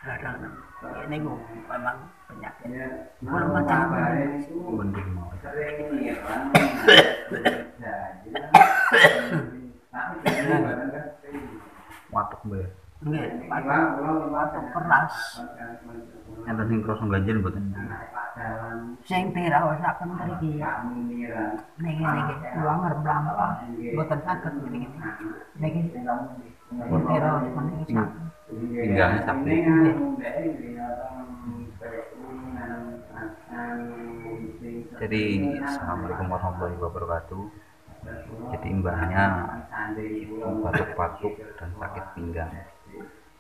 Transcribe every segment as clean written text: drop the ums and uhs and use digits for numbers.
Kadang ini gue memang penyakit. Kalau macam mending watuk be. nggak batuk keras. Yang tadi kerasa ganjil buatan. Sing diraosaken mriki. Niki luanger blampa boten saged niki. Niki diraosaken niki saged. Pinggangnya sakit. Jadi assalamualaikum warahmatullahi wabarakatuh. Jadi imbahnya batuk-batuk dan sakit pinggang.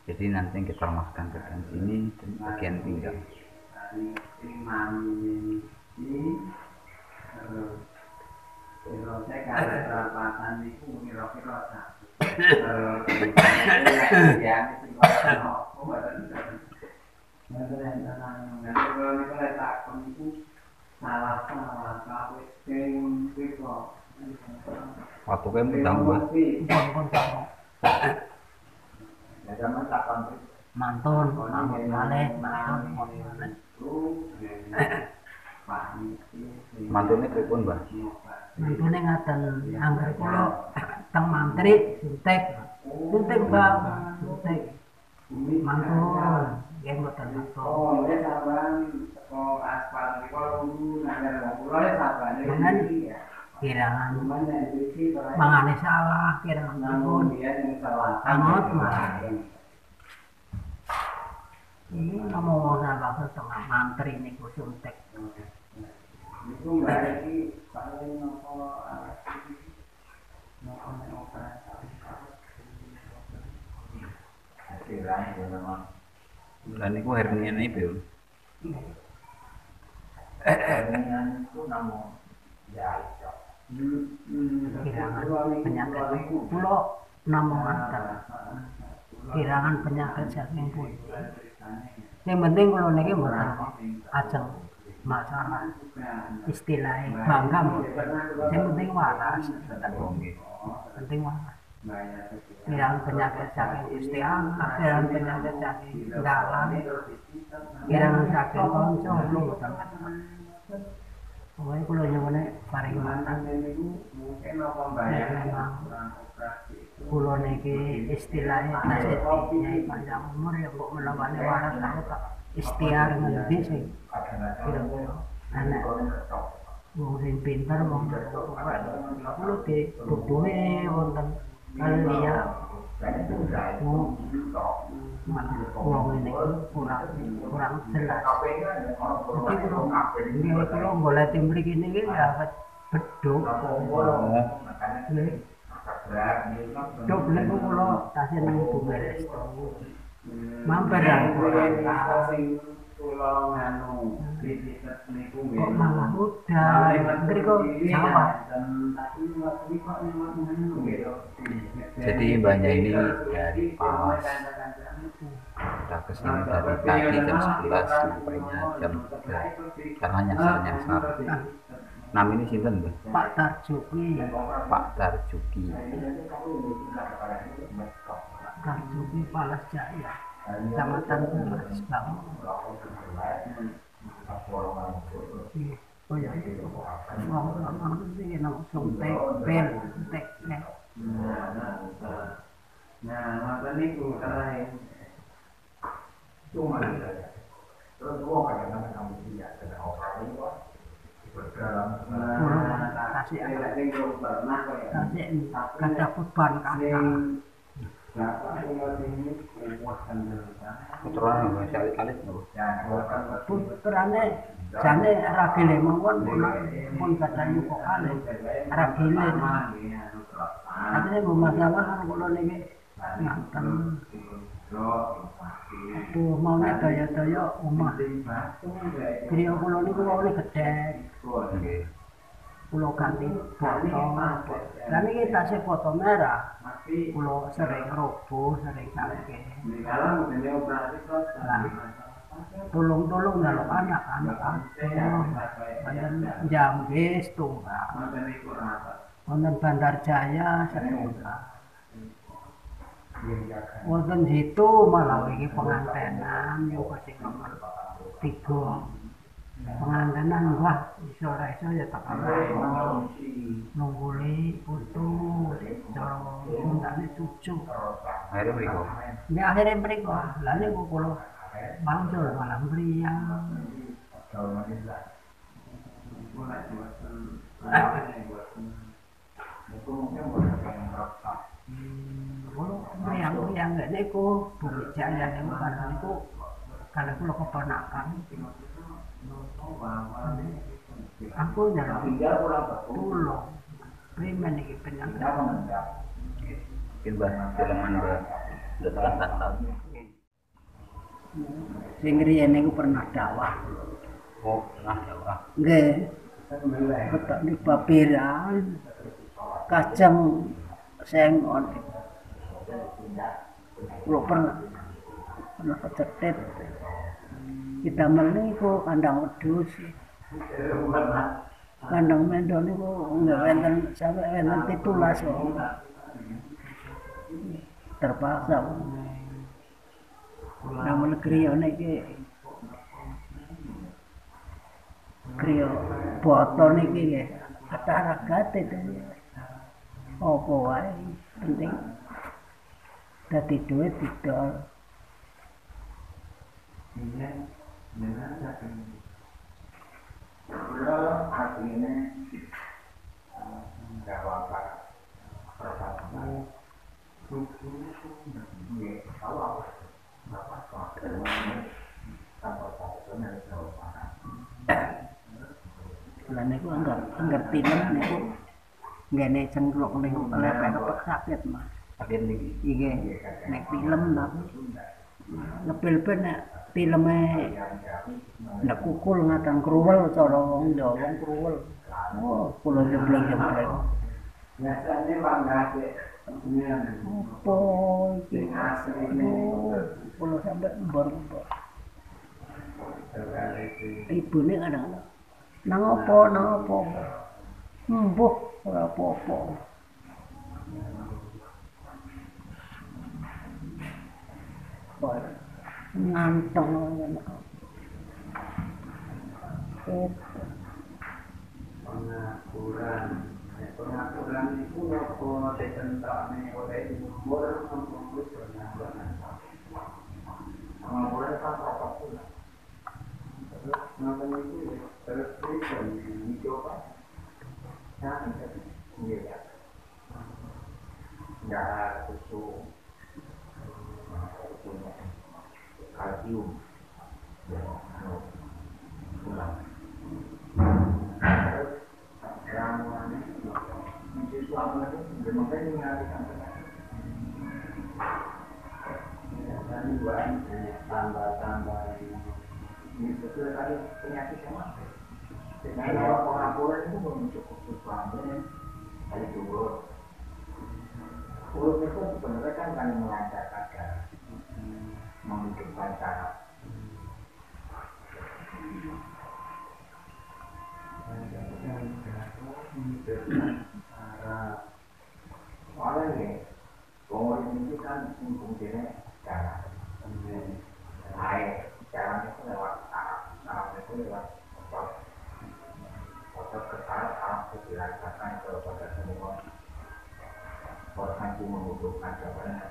Jadi nanti kita masukkan bagian sini dan bagian pinggang. Waktu kayak mendang gue. Mantun, mantun malih, mantun. Mantunnya pripun, Mbah? Mantune ngaten angger kula teng mantri suntik. Suntik, Bang, suntik. Mantun, nggih mboten mantun. Jangan kirangan mangane salah, kirangan pripun. Angot mah. Ini ngomong apa tengah mantri niku suntik. Lah niku hernia niku. Kirangan penyakit kula namung ngaten. Kirangan penyakit saking pundi. Yang penting kula niki mboten ajeng masalah istilahnya bangga mboten. Yang penting waras. Penting waras. Kirangan penyakit saking Gusti Allah, kirangan penyakit saking dalan, kirangan saking kanca kula mboten ngaten. Pokoknya kula nyuwune paring mantan. Kula niki istilahnya tasih nyai panjang umur ya kok melawane waras aku tak ikhtiar ngendi sing kira-kira anak wong sing pinter wong kula dituduhe wonten kalia wong ini kurang jelas. Jadi kula golek mriki niki ya bedhok. Dok niku kula tasih nang Bu Beres. Mampir kok malah udah mriko Jawa. Jadi mbahnya ini dari Pawas. Kita kesini dari tadi jam 11 sampainya jam 3 karena nyasar. Nama ini sinten, Mbah? Pak Tarjuki. Pak Tarjuki. Tarjuki Palas Jaya. Kecamatan Palas Bang. Oh ya itu. Ngomong sih langsung tek. Nah, maka niku karae. Cuma terus wong kadang-kadang kamu dia ada orang ini kok berdalam. Kasih kata beban kata. Putrane Mbah alit-alit lho. Putrane jane ragile mawon pun kata yuko kali ragile. Tapi bu masalah kan kula niki ngaten. Aduh maunya daya-daya omah. Griya kula niku wawone gedhe. Nggih. Kula ganti foto. Lah niki tasih foto merah. Kula sering roboh, sering sakit. Tolong njaluk anak-anak aduh. Pancen jambes tunggal. wonten Bandar Jaya setunggal. Wonten situ malah iki pengantenan yo sing nomor 3. Pengantenan wah iso-iso ya tak kalah nungguli putu cara sundane cucu. Akhirnya mriko. Ya akhirnya mriko. Lah niku kula mangsul malah mriyang. Mriyang niku bumi jaya niku kan kula keponakan. Aku jalan tulung. Primen iki penyangga. Mungkin bah filman bah tahun. Sing riyen niku pernah dakwah. Oh, pernah dakwah. Nggih. Ketok di papiran. Kacang sengon. Kulo pernah kecetet. Kita meniku kandang wedhus. Kandang mendon niku nggih wonten sampe wonten 17 kok. Terpaksa. Namun kriya niki kriya boto niki nggih acara gate apa wae penting dadi duit didol. Artinya jawab pertanyaan Lah niku anggar film niku ngene cengkluk niku lepek sakit Mas. Sakit niki. Iki nek film tapi ngepil-pil nek filme nek kukul ngatan kruwel cara wong Jawa wong kruwel. Oh, kula jebleng-jebleng. biasanya bangga Apa iki asline kula sampe mbor-mbor. Ibune kadang nang apa mbuh ora apa-apa. Ngantong pengaturan itu apa dicentakne oleh umur untuk pengaturan kan apa pula terus namanya itu terus dicoba ya nggak susu kalsium ramuan itu apa lagi? Makanya mengalihkan dan buat tambah ini sesuai tadi penyakit yang masuk. Dengan pengakuan itu belum cukup sesuatu dari turut. Turut itu sebenarnya kan mengajarkan cara menghidupkan cara. Soalnya nih, pengurus itu kan fungsinya cara air, caranya itu lewat saraf itu lewat otot ke saraf itu dirasakan kepada semua organ yang membutuhkan jawabannya.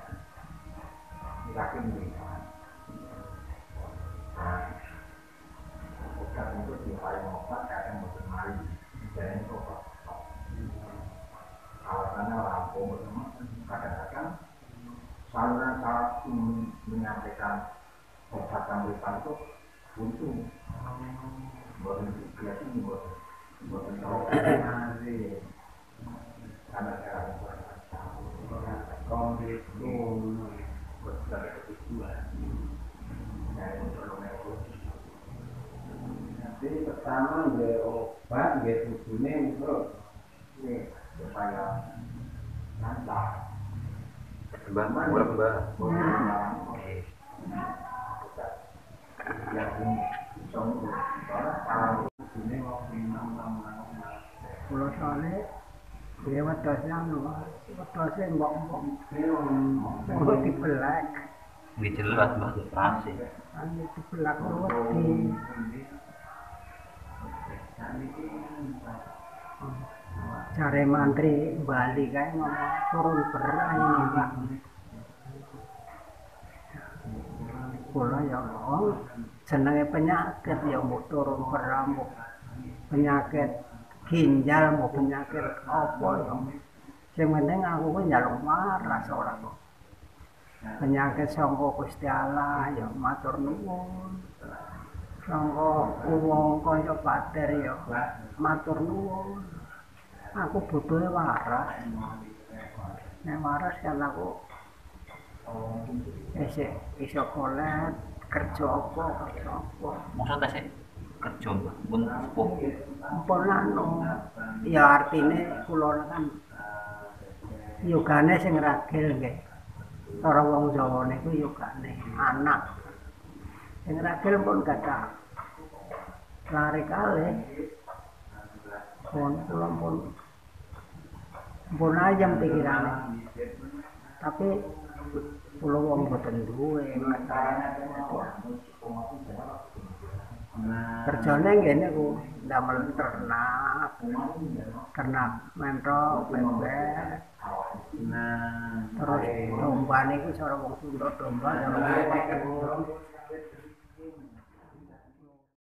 Tapi melihat, obat itu di paling obat kadang bermari, jadi itu obat. Alasannya lampu kadang-kadang saluran saraf menyampaikan obat tambahan itu buntu, bukan diklihat ini bukan tahu karena cara konflik itu besar kebutuhan dari untuk nanti pertama dia obat dia tujuannya terus supaya lancar. Mbah, murah Mbah. Kula soalnya Ya wedhus anu, wedhus mbok-mbok. Mbok dibelek. Nggih jelas Mbah frase. Anu dibelek wedi. Cari mantri Bali kae ngomong turun beras ini Pak. Kula ya wong jenenge penyakit ya mbok turun beras mbok penyakit ginjal mau penyakit apa ya. Sing penting aku ku njaluk waras ora kok. Penyakit sangka Gusti Allah ya matur nuwun. Sangka wong kaya pater ya matur nuwun. Aku butuhe waras. Nek waras kan aku iso kolet kerja apa. Maksudnya sih kerja Mbah pun sepuh. Ampun anu. Ya artine kula kan yogane sing ragil nggih. Cara wong Jawa niku yogane anak. Sing ragil pun gadah lari kalih. Kula pun ayam pikirane. Tapi kula wong boten duwe kerjane ngene ku ndamel ternak mentok bebek terus domba niku cara wong Sunda domba